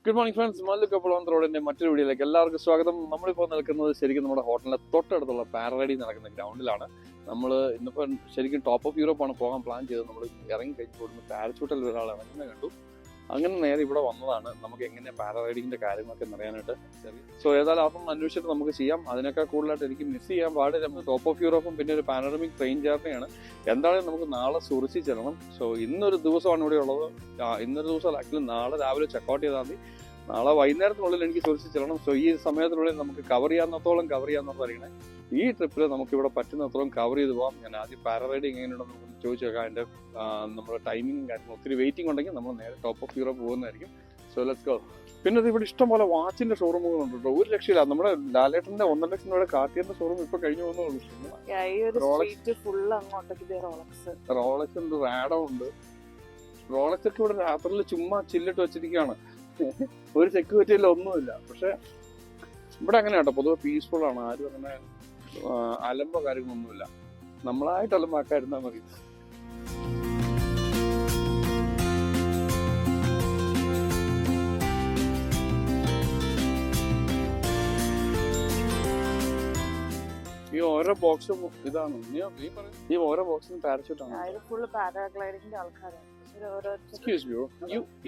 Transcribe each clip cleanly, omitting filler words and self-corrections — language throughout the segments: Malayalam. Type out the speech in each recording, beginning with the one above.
ഗുഡ് മോർണിംഗ് ഫ്രണ്ട്സ്, മല്ലുക്കപ്പുളം റോഡിന്റെ മറ്റൊരു വീഡിയോയിലേക്ക് എല്ലാവർക്കും സ്വാഗതം. നമ്മളിപ്പോൾ നിൽക്കുന്നത് ശരിക്കും നമ്മുടെ ഹോട്ടലിന്റെ തൊട്ടടുത്തുള്ള പാരഡൈസ് നടക്കുന്ന ഗ്രൗണ്ടിലാണ്. നമ്മൾ ഇന്നിപ്പോൾ ശരിക്കും ടോപ്പ് ഓഫ് യൂറോപ്പാണ് പോകാൻ പ്ലാൻ ചെയ്തത്. നമ്മൾ ഇറങ്ങി കഴിഞ്ഞ് കൂടുമ്പോൾ പാരച്യൂട്ടിൽ ഒരാൾ ഇറങ്ങുന്നത് കണ്ടു. അങ്ങനെ നേരെ ഇവിടെ വന്നതാണ് നമുക്ക് എങ്ങനെ പാരാഗ്ലൈഡിങ്ങിന്റെ കാര്യങ്ങളൊക്കെ അറിയാനായിട്ട്. സോ ഏതായാലും അതൊന്നും അന്വേഷിച്ചിട്ട് നമുക്ക് ചെയ്യാം. അതിനൊക്കെ കൂടുതലായിട്ട് എനിക്ക് മിസ് ചെയ്യാൻ പാടില്ല. നമുക്ക് ടോപ്പ് ഓഫ് യൂറോപ്പും പിന്നെ ഒരു പാനോറമിക് ട്രെയിൻ ജേർണിയാണ്. എന്തായാലും നമുക്ക് നാളെ സൂറിച്ചിൽ ചെല്ലണം. സോ ഇന്നൊരു ദിവസമാണ് ഇവിടെ ഉള്ളത്. ഇന്നൊരു ദിവസം ആക്ച്വലി നാളെ രാവിലെ ചെക്കൗട്ട് ചെയ്താൽ മതി. നാളെ വൈകുന്നേരത്തിനുള്ളിൽ എനിക്ക് സൂറിച്ചിൽ ചെല്ലണം. സോ ഈ സമയത്തിനുള്ളിൽ നമുക്ക് കവർ ചെയ്യാവുന്നത്തോളം കവർ ചെയ്യാമെന്ന് അറിയണേ. ഈ ട്രിപ്പിൽ നമുക്ക് ഇവിടെ പറ്റുന്നത്തോളം കവർ ചെയ്ത് പോകാം. ഞാൻ ആദ്യം പാരാഗ്ലൈഡിങ് എങ്ങനെയുണ്ടെന്ന് നമുക്ക് ചോദിച്ചു നോക്കാം. അതിന്റെ നമ്മുടെ ടൈമിങ്ങും കാര്യങ്ങളും ഒത്തിരി വെയിറ്റിംഗ് ഉണ്ടെങ്കിൽ നമ്മൾ നേരെ ടോപ്പ് ഓഫ് യൂറോപ്പ് പോകുന്നതായിരിക്കും. So let's go. പിന്നെ ഇത് ഇവിടെ ഇഷ്ടം പോലെ വാച്ചിന്റെ ഷോറൂമുകളുണ്ട് കേട്ടോ. ഒരു രക്ഷയില്ല. നമ്മുടെ ലാലേട്ടന്റെ 1.5 ലക്ഷം രൂപയുടെ കാർട്ടിയറിന്റെ ഷോറൂം ഇപ്പൊ കഴിഞ്ഞു പോകുന്നുള്ളൂ. റോളക്സ് ഉണ്ട്, റാഡോ ഉണ്ട്. റോളക്സ് ഒക്കെ ഇവിടെ രാത്രിയിൽ ചുമ്മാ ചില്ലിട്ട് വെച്ചിരിക്കുകയാണ്. ഒരു സെക്യൂരിറ്റി ഇല്ല, ഒന്നുമില്ല. പക്ഷെ ഇവിടെ അങ്ങനെ കേട്ടോ, പൊതുവെ പീസ്ഫുൾ ആണ്. ആരും അങ്ങനെ അലമ്പോ കാര്യങ്ങളൊന്നുമില്ല. നമ്മളായിട്ട് അലമ്പാക്കായിരുന്നാ മതി. ഈ ഓരോ ബോക്സും ഇതാണ്. ഈ ഓരോ ബോക്സിനും പാരച്യൂട്ട് ആണ്. Excuse me,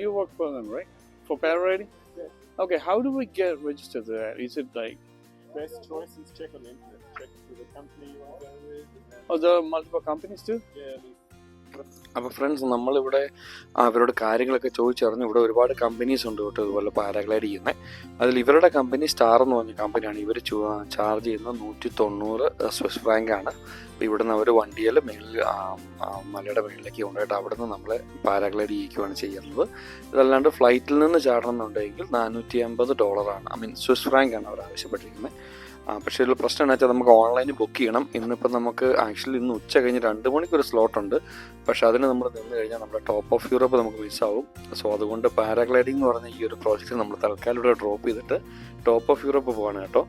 you work for them, right? For paragliding? Yeah. Okay, how do we get registered there? Is it like... Best choice is check on the internet. Check with the company you want to go with. Oh, there are multiple companies too? Yeah. അപ്പോൾ ഫ്രണ്ട്സ്, നമ്മളിവിടെ അവരോട് കാര്യങ്ങളൊക്കെ ചോദിച്ചറിഞ്ഞു. ഇവിടെ ഒരുപാട് കമ്പനീസ് ഉണ്ട് കേട്ടോ ഇതുപോലെ പാരാഗ്ലൈഡ് ചെയ്യുന്നത്. അതിൽ ഇവരുടെ കമ്പനി സ്റ്റാർ എന്ന് പറഞ്ഞ കമ്പനിയാണ്. ഇവർ ചാർജ് ചെയ്യുന്നത് 190 സ്വിസ് ഫ്രാങ്ക് ആണ്. അപ്പോൾ ഇവിടുന്ന് അവർ വണ്ടിയിൽ മേളിൽ മലയുടെ മേളിലേക്ക് കൊണ്ടുപോയിട്ട് അവിടെ നിന്ന് നമ്മളെ പാരാഗ്ലൈഡ് ചെയ്യിക്കുകയാണ് ചെയ്യുന്നത്. ഇതല്ലാണ്ട് ഫ്ലൈറ്റിൽ നിന്ന് ചാടണം എന്നുണ്ടെങ്കിൽ $450 ഐ മീൻ സ്വിസ് ഫ്രാങ്ക് ആണ് അവർ ആവശ്യപ്പെട്ടിരിക്കുന്നത്. പക്ഷേ ഒരു പ്രശ്നം എന്ന് വെച്ചാൽ നമുക്ക് ഓൺലൈനിൽ ബുക്ക് ചെയ്യണം. ഇന്നിപ്പോൾ നമുക്ക് ആക്ച്വലി ഇന്ന് ഉച്ച കഴിഞ്ഞ് 2 മണിക്ക് ഒരു സ്ലോട്ട് ഉണ്ട്. പക്ഷേ അതിന് നമ്മൾ നിന്ന് കഴിഞ്ഞാൽ നമ്മുടെ ടോപ്പ് ഓഫ് യൂറോപ്പ് നമുക്ക് മിസ്സാവും. സോ അതുകൊണ്ട് പാരാഗ്ലൈഡിംഗ് എന്ന് പറഞ്ഞ ഈ ഒരു പ്രോജക്റ്റ് നമ്മൾ തൽക്കാലം ഇവിടെ ഡ്രോപ്പ് ചെയ്തിട്ട് ടോപ്പ് ഓഫ് യൂറോപ്പ് പോവാണ് കേട്ടോ.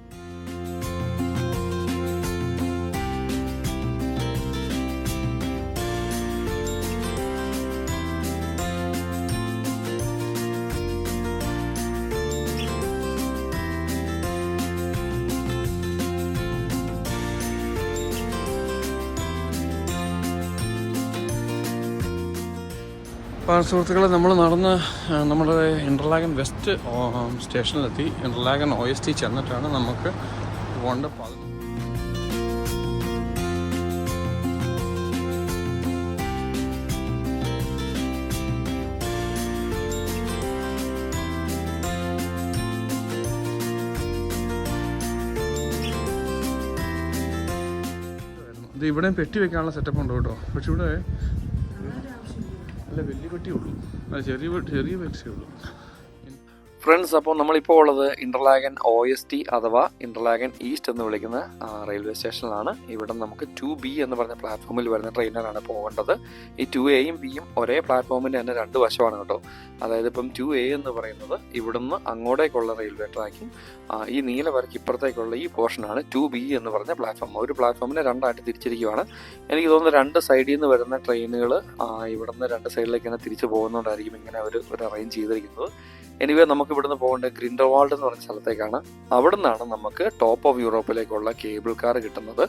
സുഹൃത്തുക്കളെ, നമ്മൾ നടന്ന് നമ്മുടെ ഇൻ്റർലാഗൻ വെസ്റ്റ് സ്റ്റേഷനിലെത്തി. ഇൻ്റർലാഗൻ OST ചെന്നിട്ടാണ് നമുക്ക് പോകേണ്ട. ഇത് ഇവിടെ പെട്ടി വെക്കാനുള്ള സെറ്റപ്പ് ഉണ്ട് കേട്ടോ. പക്ഷെ ഇവിടെ വലിയ പെട്ടിയുള്ളൂ, ചെറിയ പെട്ടിയുള്ളൂ. ഫ്രണ്ട്സ്, അപ്പോൾ നമ്മളിപ്പോൾ ഉള്ളത് ഇൻ്റർലാഗൻ OST അഥവാ ഇൻ്റർലാഗൻ ഈസ്റ്റ് എന്ന് വിളിക്കുന്ന റെയിൽവേ സ്റ്റേഷനിലാണ്. ഇവിടെ നമുക്ക് 2B എന്ന് പറഞ്ഞ പ്ലാറ്റ്ഫോമിൽ വരുന്ന ട്രെയിനിലാണ് പോകേണ്ടത്. ഈ 2Aയും Bയും ഒരേ പ്ലാറ്റ്ഫോമിൻ്റെ തന്നെ 2 വശമാണ് കേട്ടോ. അതായത് ഇപ്പം 2A എന്ന് പറയുന്നത് ഇവിടുന്ന് അങ്ങോട്ടേക്കുള്ള റെയിൽവേ ട്രാക്കും ഈ നീല വരയ്ക്ക് ഇപ്പുറത്തേക്കുള്ള ഈ പോർഷനാണ് 2B എന്ന് പറഞ്ഞ പ്ലാറ്റ്ഫോം. ഒരു പ്ലാറ്റ്ഫോമിനെ 2 ആയിട്ട് തിരിച്ചിരിക്കുകയാണ്. എനിക്ക് തോന്നുന്നു 2 സൈഡിൽ നിന്ന് വരുന്ന ട്രെയിനുകൾ ഇവിടുന്ന് 2 സൈഡിലേക്ക് തന്നെ തിരിച്ചു പോകുന്നതുകൊണ്ടായിരിക്കും ഇങ്ങനെ ഒരു അറേഞ്ച് ചെയ്തിരിക്കുന്നത്. എനിവേ, നമുക്ക് ഇവിടുന്ന് പോകേണ്ടത് ഗ്രിൻഡൽവാൾഡ് എന്ന് പറഞ്ഞ സ്ഥലത്തേക്കാണ്. അവിടെ നിന്നാണ് നമുക്ക് ടോപ്പ് ഓഫ് യൂറോപ്പിലേക്കുള്ള കേബിൾ കാർ കിട്ടുന്നത്.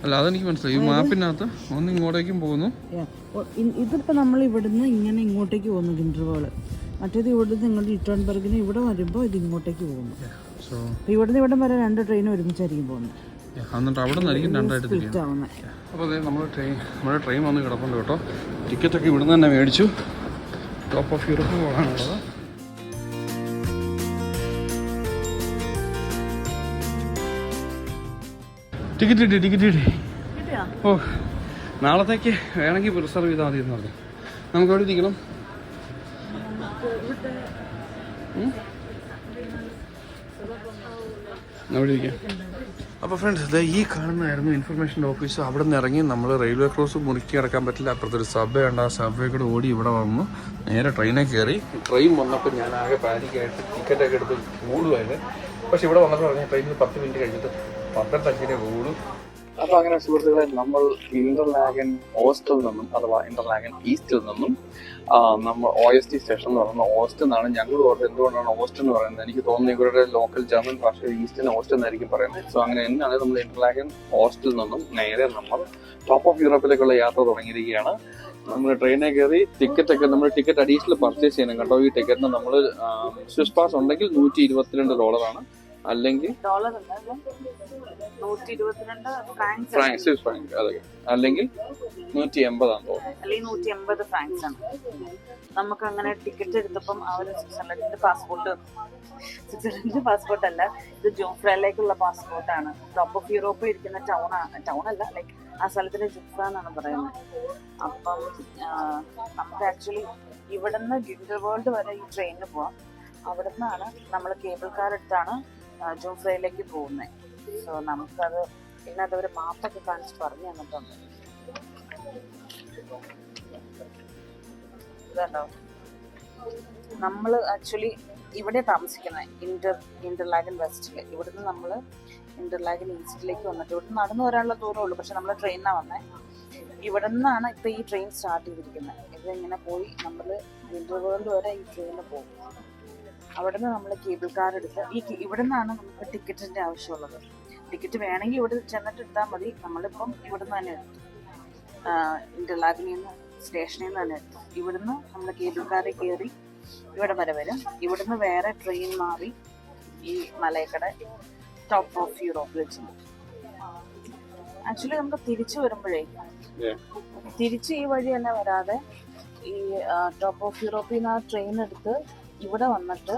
അല്ല, അതെനിക്ക് മനസ്സിലായി. ഈ മാപ്പിനകത്ത് ഒന്ന് ഇങ്ങോട്ടേക്കും പോകുന്നു. ഇതിപ്പോ നമ്മൾ ഇവിടുന്ന് ഇങ്ങനെ ഇങ്ങോട്ടേക്ക് പോകുന്നു ഗ്രിൻഡൽവാൾഡ്. മറ്റേത് ഇവിടുന്ന് ഇങ്ങോട്ട് ലിറ്റോൺബർഗിന് ഇവിടെ വരുമ്പോൾ ഇത് ഇങ്ങോട്ടേക്ക് പോകുന്നു. ഇവിടുന്ന് ഇവിടം വരെ 2 ട്രെയിൻ ഒരുമിച്ചായിരിക്കും പോകുന്നത്. എന്നിട്ട് അവിടെ നിന്നായിരിക്കും 2 ആയിട്ട് തിരിയുന്നത്. അപ്പോൾ അതെ, നമ്മുടെ ട്രെയിൻ വന്ന് കിടപ്പുണ്ട് കേട്ടോ. ടിക്കറ്റൊക്കെ ഇവിടുന്ന് തന്നെ മേടിച്ചു. ടോപ്പ് ഓഫ് യൂറോപ്പ് പോകാനുള്ളത്. ടിക്കറ്റ് കിട്ടി. ഓ, നാളത്തേക്ക് വേണമെങ്കിൽ റിസർവ് ചെയ്താൽ മതി എന്ന് പറഞ്ഞു. നമുക്ക് എവിടെ ഇരിക്കണം? അവിടെ ഇരിക്കാം. അപ്പോൾ ഫ്രണ്ട്സ്, ഇത് ഈ കാണുന്നതായിരുന്നു ഇൻഫർമേഷൻ ഓഫീസ്. അവിടെ നിന്ന് ഇറങ്ങി നമ്മൾ റെയിൽവേ ക്രോസ് മുറുക്കി കിടക്കാൻ പറ്റില്ല. അപ്പുറത്തൊരു സബ്വേ ഉണ്ട്. ആ സബ്വേ കൂടെ ഓടി ഇവിടെ വന്നു നേരെ ട്രെയിനിൽ കയറി. ട്രെയിൻ വന്നപ്പോൾ ഞാൻ ആകെ പാനിക്കായിട്ട് ടിക്കറ്റൊക്കെ എടുത്ത് കൂടുമായിരുന്നു. പക്ഷെ ഇവിടെ വന്നപ്പോൾ പറഞ്ഞാൽ ട്രെയിനിൽ 10 മിനിറ്റ് കഴിഞ്ഞിട്ട് 12:05 കൂടും. അപ്പൊ അങ്ങനെ സുഹൃത്തുക്കളെ, നമ്മൾ ഇന്റർലാഗൻ ഓസ്റ്റിൽ നിന്നും അഥവാ ഇന്റർലാഗൻ ഈസ്റ്റിൽ നിന്നും നമ്മൾ OST സ്റ്റേഷൻ എന്ന് പറയുന്നത് ഓസ്റ്റ് എന്നാണ് ഞങ്ങൾ ഓർത്ത്. എന്തുകൊണ്ടാണ് ഓസ്റ്റ് എന്ന് പറയുന്നത്? എനിക്ക് തോന്നുന്നു ഇവരുടെ ലോക്കൽ ജർമ്മൻ ഭാഷയിൽ ഈസ്റ്റിന് ഓസ്റ്റ് എന്നായിരിക്കും പറയുന്നത്. സോ അങ്ങനെ എന്നാണ് നമ്മൾ ഇന്റർലാഗൻ ഓസ്റ്റിൽ നിന്നും നേരെ നമ്മൾ ടോപ്പ് ഓഫ് യൂറോപ്പിലേക്കുള്ള യാത്ര തുടങ്ങിയിരിക്കുകയാണ്. നമ്മൾ ട്രെയിനിൽ കയറി നമ്മൾ ടിക്കറ്റ് അഡീഷണൽ പർച്ചേസ് ചെയ്യണം കേട്ടോ. ഈ ടിക്കറ്റിന് നമ്മൾ സ്വിസ് പാസ് ഉണ്ടെങ്കിൽ $122, അല്ലെങ്കിൽ സ്വിസ് ഫ്രാങ്ക്, അതെ, അല്ലെങ്കിൽ 180 അല്ലെങ്കിൽ 180 ഫ്രാങ്ക്സ് ആണ്. നമുക്ക് അങ്ങനെ ടിക്കറ്റ് എടുത്തപ്പം അവർ സ്വിറ്റ്സർലൻഡിന്റെ പാസ്പോർട്ട് അല്ല, ഇത് ജൂംഫ്രയിലേക്കുള്ള പാസ്പോർട്ടാണ്. ടോപ്പ് ഓഫ് യൂറോപ്പ് ഇരിക്കുന്ന ടൗൺ അല്ല, ലൈക്ക് ആ സ്ഥലത്തിന് ജുഫ്ര എന്നാണ് പറയുന്നത്. അപ്പം നമുക്ക് ആക്ച്വലി ഇവിടുന്ന് ഗിൻഡർവേൾഡ് വരെ ഈ ട്രെയിനിന് പോവാം. അവിടെ നിന്നാണ് നമ്മൾ കേബിൾ കാർ എടുത്താണ് ജൂംഫ്രയിലേക്ക് പോകുന്നത്. സോ നമുക്കത് പിന്നെ അതവർ മാപ്പൊക്കെ കാണിച്ച് പറഞ്ഞു തന്നിട്ടുണ്ട്. ഇതുണ്ടോ, നമ്മൾ ആക്ച്വലി ഇവിടെ താമസിക്കുന്നത് ഇന്റർലാഗൻ വെസ്റ്റില്. ഇവിടുന്ന് നമ്മൾ ഇന്റർലാഗൻ ഈസ്റ്റിലേക്ക് വന്നിട്ട് ഇവിടുന്ന് നടന്നു വരാനുള്ള ദൂരമേ ഉള്ളൂ. പക്ഷെ നമ്മൾ ട്രെയിനിനാണ് വന്നത്. ഇവിടെ നിന്നാണ് ഇപ്പൊ ഈ ട്രെയിൻ സ്റ്റാർട്ട് ചെയ്തിരിക്കുന്നത്. ഇതിങ്ങനെ പോയി നമ്മൾ ഇന്റർവേൾഡ് വരെ ഈ ട്രെയിനിൽ പോകും. അവിടെ നിന്ന് നമ്മൾ കേബിൾ കാർ എടുത്ത് ഇവിടെ നിന്നാണ് നമുക്ക് ടിക്കറ്റിന്റെ ആവശ്യമുള്ളത്. ടിക്കറ്റ് വേണമെങ്കിൽ ഇവിടെ ചെന്നിട്ട് എടുത്താൽ മതി. നമ്മളിപ്പം ഇവിടുന്ന് തന്നെ എടുത്തു, ഇന്റർലാഗനിൽ നിന്ന് സ്റ്റേഷനിൽ നിന്ന് തന്നെ എടുത്തു. ഇവിടുന്ന് നമ്മൾ കേബിൾ കാറിൽ കയറി ഇവിടെ വരെ വരും. ഇവിടുന്ന് വേറെ ട്രെയിൻ മാറി ഈ മലയക്കട ടോപ്പ് ഓഫ് യൂറോപ്പിൽ വെച്ചു. ആക്ച്വലി നമുക്ക് തിരിച്ചു വരുമ്പോഴേ തിരിച്ച് ഈ വഴി തന്നെ വരാതെ ഈ ടോപ്പ് ഓഫ് യൂറോപ്പിൽ നിന്ന് ആ ട്രെയിൻ എടുത്ത് ഇവിടെ വന്നിട്ട്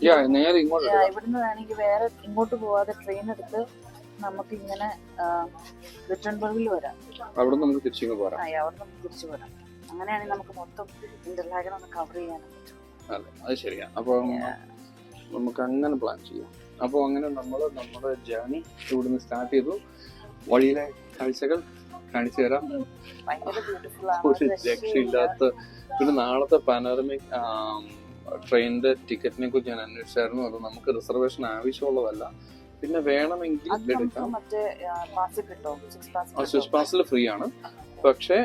ഇവിടുന്ന് വേണമെങ്കിൽ വേറെ ഇങ്ങോട്ട് പോവാതെ ട്രെയിൻ എടുത്ത് നമുക്ക് ഇങ്ങനെ വിറ്റൻബർഗിൽ വരാം. അവിടെ നമുക്ക് തിരിച്ചു വരാം. അങ്ങനെയാണെങ്കിൽ നമുക്ക് മൊത്തം ഇന്റർലാഗൻ ഒന്ന് കവർ ചെയ്യാൻ പറ്റും. അതെ, അത് ശരിയാണ്. അപ്പൊ നമുക്ക് അങ്ങനെ പ്ലാൻ ചെയ്യാം. അപ്പോൾ അങ്ങനെ നമ്മൾ നമ്മുടെ ജേർണി ഇവിടുന്ന് സ്റ്റാർട്ട് ചെയ്തു. വഴിയിലെ കാഴ്ചകൾ കാണിച്ചു തരാം. ഒരു രക്ഷയില്ലാത്ത. പിന്നെ നാളത്തെ പാനോരമിക് ട്രെയിനിന്റെ ടിക്കറ്റിനെ കുറിച്ച് ഞാൻ അന്വേഷിച്ചായിരുന്നു. അത് നമുക്ക് റിസർവേഷൻ ആവശ്യമുള്ളതല്ല. പിന്നെ വേണമെങ്കിൽ എടുക്കാം. സ്വിസ് പാസിൽ ഫ്രീ ആണ്. പക്ഷേ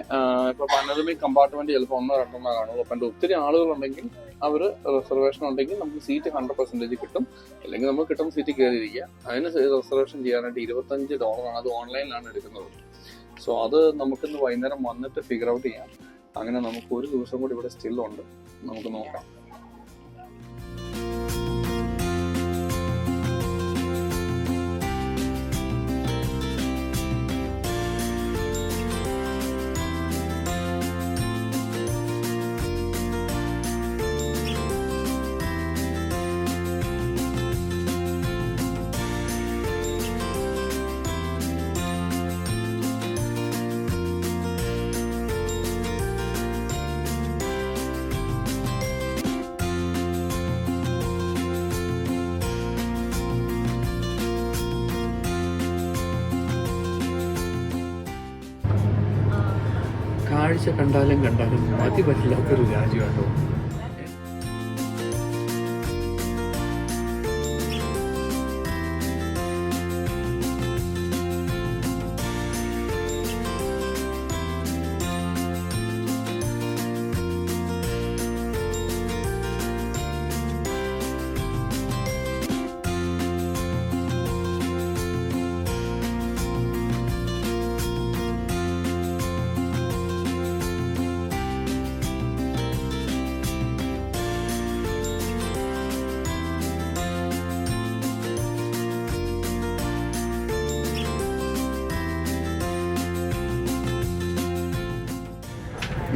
ഇപ്പൊ പാനോരമിക് കമ്പാർട്ട്മെന്റ് ചിലപ്പോൾ 1-2 കാണുള്ളൂ. അപ്പം ഒത്തിരി ആളുകളുണ്ടെങ്കിൽ അവര് റിസർവേഷൻ ഉണ്ടെങ്കിൽ നമുക്ക് സീറ്റ് 100% കിട്ടും. അല്ലെങ്കിൽ നമുക്ക് കിട്ടുന്ന സീറ്റ് കയറിയിരിക്കുക. അതിന് റിസർവേഷൻ ചെയ്യാനായിട്ട് $25 ആണ്. അത് ഓൺലൈനിലാണ് എടുക്കുന്നത്. സോ അത് നമുക്കിന്ന് വൈകുന്നേരം വന്നിട്ട് ഫിഗർ ഔട്ട് ചെയ്യാം. അങ്ങനെ നമുക്ക് ഒരു ദിവസം കൂടി ഇവിടെ സ്റ്റിൽ ഉണ്ട്. നമുക്ക് നോക്കാം. കാഴ്ച കണ്ടാലും മതി പറ്റില്ലാത്തൊരു രാജ്യമാട്ടോ.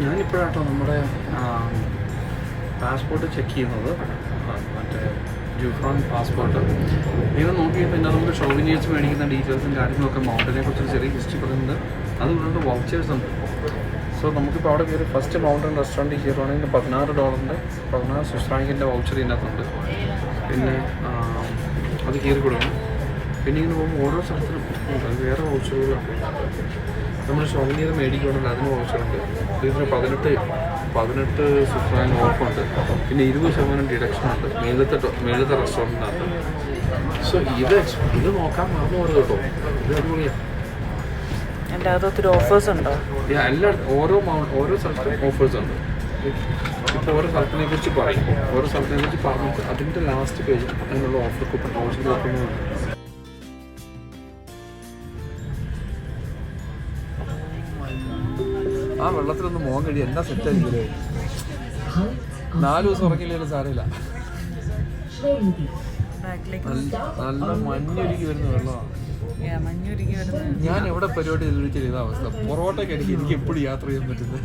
ഞാനിപ്പോഴാട്ടോ നമ്മുടെ പാസ്പോർട്ട് ചെക്ക് ചെയ്യുന്നത്. മറ്റേ ജൂഫ്രോൺ പാസ്പോർട്ട് നിങ്ങൾ നോക്കിയപ്പോൾ പിന്നെ നമുക്ക് ഷോവിനിയേഴ്സ് മേടിക്കുന്ന ഡീറ്റെയിൽസും കാര്യങ്ങളൊക്കെ മൗണ്ടനെ കുറിച്ചൊരു ചെറിയ ഹിസ്റ്ററി പറയുന്നത്. അതുകൊണ്ട് വൗച്ചേഴ്സ് ഉണ്ട്. സോ നമുക്കിപ്പോൾ അവിടെ കയറി ഫസ്റ്റ് മൗണ്ടൻ റെസ്റ്റോറൻറ്റിൽ കയറുവാണെങ്കിൽ $16 സ്വിസ് ഫ്രാങ്കിൻ്റെ വൗച്ചർ ഇതിനകത്തുണ്ട്. പിന്നെ അത് കയറി കൊടുക്കണം. പിന്നെ ഇങ്ങനെ പോകുമ്പോൾ ഓരോ സ്ഥലത്തിനും വേറെ വൗച്ചറുകളാണ്. നമ്മൾ ഷോവിനിയർ മേടിക്കുകയാണെങ്കിൽ അതിന് വൗച്ചറുണ്ട്. ഇതിന് 18 സ്വിസ് ഫ്രാങ്ക് ഓഫുണ്ട്. പിന്നെ 20% ഡിഡക്ഷനുണ്ട് മേളത്തെ റെസ്റ്റോറൻറ്റിനകത്ത്. സോ ഇത് നോക്കാൻ മറന്നു പോകരുത് കേട്ടോ. ഇത് അടിപൊളിയാണ്. അതിൻ്റെ അകത്ത് ഒത്തിരി ഓഫേഴ്സ് ഉണ്ടോ? എല്ലായിടത്തും ഓരോ സ്ഥലത്തും ഓഫേഴ്സ് ഉണ്ട്. ഇപ്പോൾ ഓരോ സ്ഥലത്തിനെ കുറിച്ച് പറയും. ഓരോ സ്ഥലത്തിനെ കുറിച്ച് പറഞ്ഞിട്ട് അതിൻ്റെ ലാസ്റ്റ് പേജിൽ അതിനുള്ള ഓഫർ കൂപ്പൺ ഓഫർ നോക്കുന്നുണ്ട്. ആ വെള്ളത്തിലൊന്ന് മോൻ കഴിയും എന്നാ സെറ്റായിരിക്കില്ലേ. 4 ദിവസം ഉറങ്ങിയില്ലെങ്കിലും സാരമില്ല. നല്ല മഞ്ഞൊരുക്കി വരുന്ന വെള്ളമാണ്. ഞാൻ എവിടെ പരിപാടി ചെയ്ത അവസ്ഥ. പൊറോട്ടയ്ക്ക് എനിക്ക് എപ്പോഴും യാത്ര ചെയ്യാൻ പറ്റുന്നത്.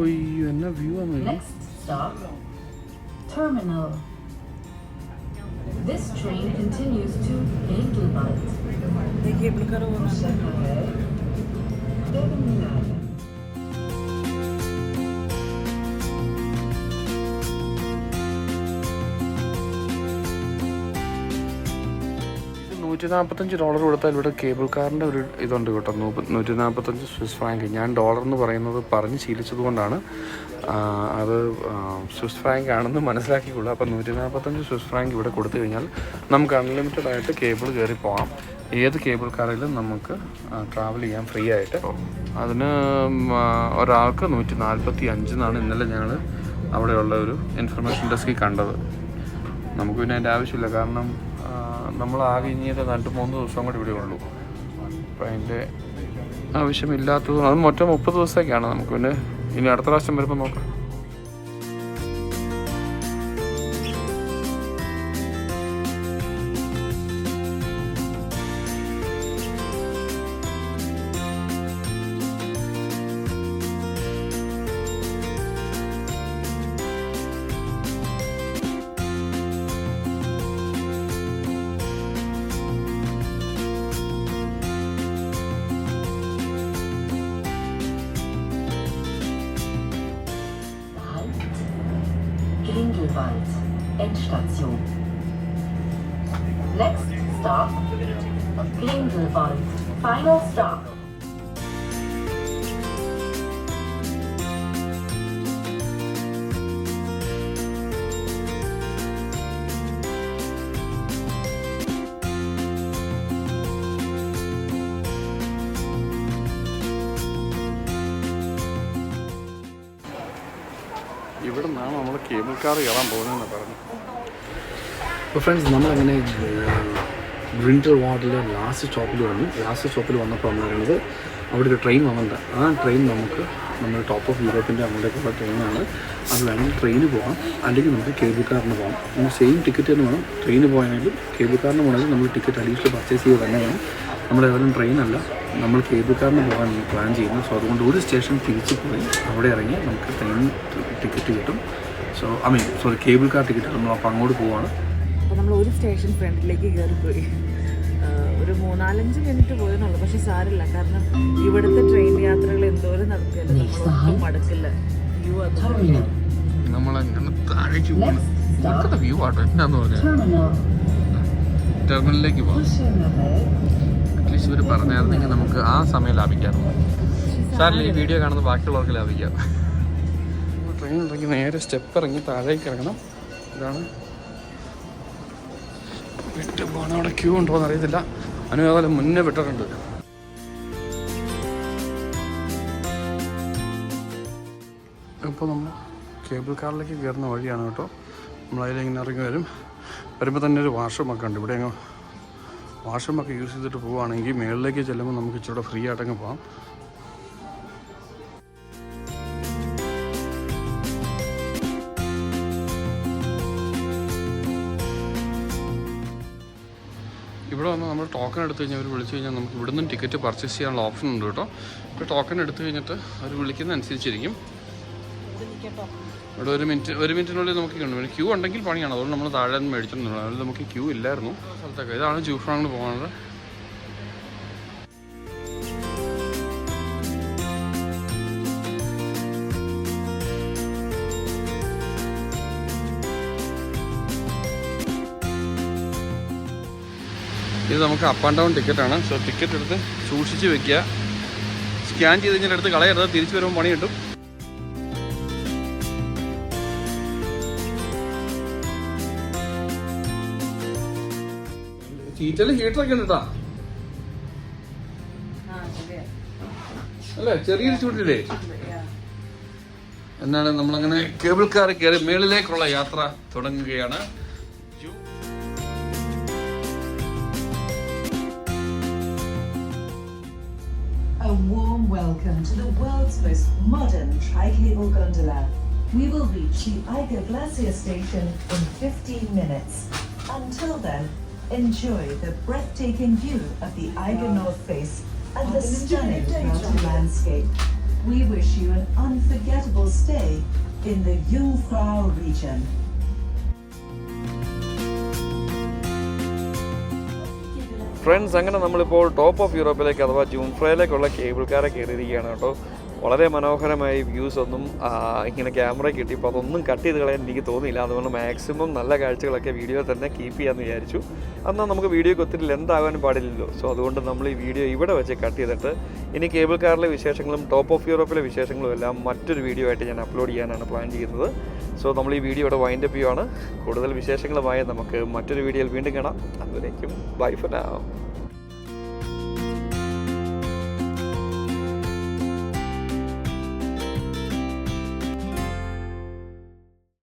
ഒയ്യോ എന്നാ വ്യൂ ആണ്. Terminal. This train continues to Grindelwald. Cable car പോകുന്നുണ്ട്. Terminal. $145 കൊടുത്താൽ ഇവിടെ കേബിൾ കാറിൻ്റെ ഒരു ഇതുണ്ട് കേട്ടോ. 145 സ്വിസ് ഫ്രാങ്ക്. ഞാൻ ഡോളർ എന്ന് പറയുന്നത് പറഞ്ഞ് ശീലിച്ചത് കൊണ്ടാണ് അത് സ്വിസ് ഫ്രാങ്ക് ആണെന്ന് മനസ്സിലാക്കിക്കൊള്ളു. അപ്പോൾ 145 സ്വിസ് ഫ്രാങ്ക് ഇവിടെ കൊടുത്തു കഴിഞ്ഞാൽ നമുക്ക് അൺലിമിറ്റഡ് ആയിട്ട് കേബിൾ കയറി പോകാം. ഏത് കേബിൾ കാറിലും നമുക്ക് ട്രാവൽ ചെയ്യാം ഫ്രീ ആയിട്ട്. അതിന് ഒരാൾക്ക് 145 എന്നാണ് ഇന്നലെ ഞങ്ങൾ അവിടെയുള്ള ഒരു ഇൻഫർമേഷൻ ഡെസ്കിൽ കണ്ടത്. നമുക്ക് പിന്നെ അതിൻ്റെ ആവശ്യമില്ല, കാരണം നമ്മൾ ആകെ ഇനിയത് 2-3 ദിവസം കൂടി ഇവിടെ ഉള്ളൂ. അപ്പം അതിൻ്റെ ആവശ്യമില്ലാത്തത് അത് മൊത്തം 30 ദിവസത്തേക്കാണ്. നമുക്ക് പിന്നെ ഇനി അടുത്ത പ്രാവശ്യം വരുമ്പോൾ നോക്കാം. Grindelwald. Endstation. Next stop, Grindelwald. Final stop. ഇവിടെ നിന്നാണ് നമ്മൾ കേബിൾ കാർ കയറാൻ പോകുന്നതെന്ന് പറഞ്ഞു. അപ്പോൾ ഫ്രണ്ട്സ്, നമ്മളങ്ങനെ ഗ്രിൻഡൽവാൾഡിലെ ലാസ്റ്റ് സ്റ്റോപ്പിൽ വന്നപ്പോൾ നമ്മൾ പറയുന്നത് അവിടെ ഒരു ട്രെയിൻ വന്നിട്ടുണ്ട്. ആ ട്രെയിൻ നമ്മൾ ടോപ്പ് ഓഫ് യൂറോപ്പിൻ്റെ അങ്ങോട്ടേക്കുള്ള ട്രെയിനാണ്. അത് വേണമെങ്കിൽ ട്രെയിന് പോകാം, അല്ലെങ്കിൽ നമുക്ക് കേബിൾ കാറിന് പോകാം. നമ്മൾ സെയിം ടിക്കറ്റ് തന്നെ വേണം. ട്രെയിന് പോയാലും കേബിൾ കാറിന് പോകണമെങ്കിൽ നമ്മൾ ടിക്കറ്റ് അഡീഷണൽ പർച്ചേസ് ചെയ്ത് തന്നെ വേണം. നമ്മൾ ഏതായാലും ട്രെയിനല്ല, നമ്മൾ കേബിൾ കാറിന് പോകാൻ പ്ലാൻ ചെയ്യുന്നു. സോ അതുകൊണ്ട് ഒരു സ്റ്റേഷൻ തിരിച്ച് പോയി അവിടെ ഇറങ്ങി നമുക്ക് ട്രെയിൻ ടിക്കറ്റ് കിട്ടും. കേബിൾ കാർ ടിക്കറ്റ് കിട്ടും. അപ്പോൾ അങ്ങോട്ട് പോവാണ്. അപ്പോൾ നമ്മൾ ഒരു സ്റ്റേഷൻ ഫ്രണ്ടിലേക്ക് കയറിപ്പോയി. ഒരു 3-4 മിനിറ്റ് പോയെന്നുള്ളൂ. പക്ഷെ സാരില്ല, കാരണം ഇവിടുത്തെ ട്രെയിൻ യാത്രകൾ എന്തോരം നടക്കില്ല, മടക്കില്ല. വ്യൂ നമ്മളങ്ങനെ താഴേക്ക് പോകണം. വ്യൂ ആട്ടോ എന്നാന്ന് പറഞ്ഞാൽ ടെർമിനലിലേക്ക് പോകാം. അറ്റ്ലീസ്റ്റ് ഇവർ പറഞ്ഞായിരുന്നെങ്കിൽ നമുക്ക് ആ സമയം ലാഭിക്കാറുണ്ട്. സാറില്ല, ഈ വീഡിയോ കാണുന്ന ബാക്കിയുള്ളവർക്ക് ലാഭിക്കാം. ട്രെയിൻ ഇറങ്ങി നേരെ സ്റ്റെപ്പ് ഇറങ്ങി താഴേക്ക് ഇറങ്ങണം. ഇതാണ് വിട്ട് പോകണം. അവിടെ ക്യൂ ഉണ്ടോ എന്ന് അറിയത്തില്ല. അതുപോലെ മുന്നേ വിട്ടിട്ടുണ്ട്. ഇപ്പോൾ നമ്മൾ കേബിൾ കാറിലേക്ക് കയറുന്ന വഴിയാണ് കേട്ടോ. നമ്മളതിലിങ്ങനെ ഇറങ്ങി വരുമ്പോൾ തന്നെ ഒരു വാഷ്റൂമൊക്കെ ഉണ്ട്. ഇവിടെ അങ്ങ് വാഷ്റൂമൊക്കെ യൂസ് ചെയ്തിട്ട് പോവുകയാണെങ്കിൽ മുകളിലേക്ക് ചെല്ലുമ്പോൾ നമുക്ക് ഇച്ചിരി ഫ്രീ ആയിട്ടങ്ങ് പോകാം. ഇവിടെ വന്ന് നമ്മൾ ടോക്കൺ എടുത്തു കഴിഞ്ഞാൽ അവർ വിളിച്ചു കഴിഞ്ഞാൽ നമുക്ക് ഇവിടെ നിന്നും ടിക്കറ്റ് പർച്ചേസ് ചെയ്യാനുള്ള ഓപ്ഷൻ ഉണ്ട് കേട്ടോ. ഇപ്പോൾ ടോക്കൺ എടുത്തു കഴിഞ്ഞിട്ട് അവർ വിളിക്കുന്ന അനുസരിച്ചിരിക്കും. ഇവിടെ ഒരു മിനിറ്റിനുള്ളിൽ നമുക്ക് കിട്ടും. ക്യൂ ഉണ്ടെങ്കിൽ പണിയാണ്. അതുകൊണ്ട് നമ്മൾ താഴെ നിന്ന് മേടിച്ചിട്ടുണ്ടല്ലോ. അതുകൊണ്ട് നമുക്ക് ക്യൂ ഇല്ലായിരുന്നു സ്ഥലത്തൊക്കെ. ഇതാണ് ജൂഫ്രാങ്ങിൽ പോകാനുള്ളത്. ഇത് നമുക്ക് അപ്പ് ആൻഡ് ഡൗൺ ടിക്കറ്റാണ്. സോ ടിക്കറ്റ് എടുത്ത് സൂക്ഷിച്ച് വെക്കുക. സ്കാൻ ചെയ്ത് കഴിഞ്ഞാൽ എടുത്ത് കളയരുത്, തിരിച്ചു വരുമ്പോൾ പണി കിട്ടും. സീറ്റിൽ ഹീറ്ററൊക്കെ ഉണ്ട് കേട്ടോ അല്ലേ, ചെറിയൊരു ചൂടില്ലേ. എന്നാണ് നമ്മളങ്ങനെ കേബിൾ കാർ കയറി മേളിലേക്കുള്ള യാത്ര തുടങ്ങുകയാണ്. A warm welcome to the world's most modern tri-cable gondola. We will reach the Eiger Glacier Station in 15 minutes. Until then, enjoy the breathtaking view of the Eiger North Face and the stunning mountain landscape. We wish you an unforgettable stay in the Jungfrau region. Friends, അങ്ങനെ നമ്മളിപ്പോൾ ടോപ്പ് ഓഫ് യൂറോപ്പിലേക്ക് അഥവാ ജൂംഫ്രയിലേക്കുള്ള കേബിൾ കാറെ കയറിയിരിക്കുകയാണ് കേട്ടോ. വളരെ മനോഹരമായ വ്യൂസ് ഒന്നും ഇങ്ങനെ ക്യാമറ കിട്ടിയപ്പോൾ അതൊന്നും കട്ട് ചെയ്ത് കളയാൻ എനിക്ക് തോന്നിയില്ല. അതുകൊണ്ട് മാക്സിമം നല്ല കാഴ്ചകളൊക്കെ വീഡിയോയിൽ തന്നെ കീപ്പ് ചെയ്യാമെന്ന് വിചാരിച്ചു. എന്നാൽ നമുക്ക് വീഡിയോയ്ക്ക് ഒത്തിരി ലെന്ത് ആകാനും പാടില്ലല്ലോ. സോ അതുകൊണ്ട് നമ്മൾ ഈ വീഡിയോ ഇവിടെ വെച്ച് കട്ട് ചെയ്തിട്ട് ഇനി കേബിൾ കാറിലെ വിശേഷങ്ങളും ടോപ്പ് ഓഫ് യൂറോപ്പിലെ വിശേഷങ്ങളും എല്ലാം മറ്റൊരു വീഡിയോ ആയിട്ട് ഞാൻ അപ്ലോഡ് ചെയ്യാനാണ് പ്ലാൻ ചെയ്യുന്നത്. സോ നമ്മൾ ഈ വീഡിയോ ഇവിടെ വൈൻഡപ്പ് ചെയ്യുവാണ്. കൂടുതൽ വിശേഷങ്ങളുമായി നമുക്ക് മറ്റൊരു വീഡിയോയിൽ വീണ്ടും കാണാം. അതുവരേക്കും ബൈ ഫോർ നൗ.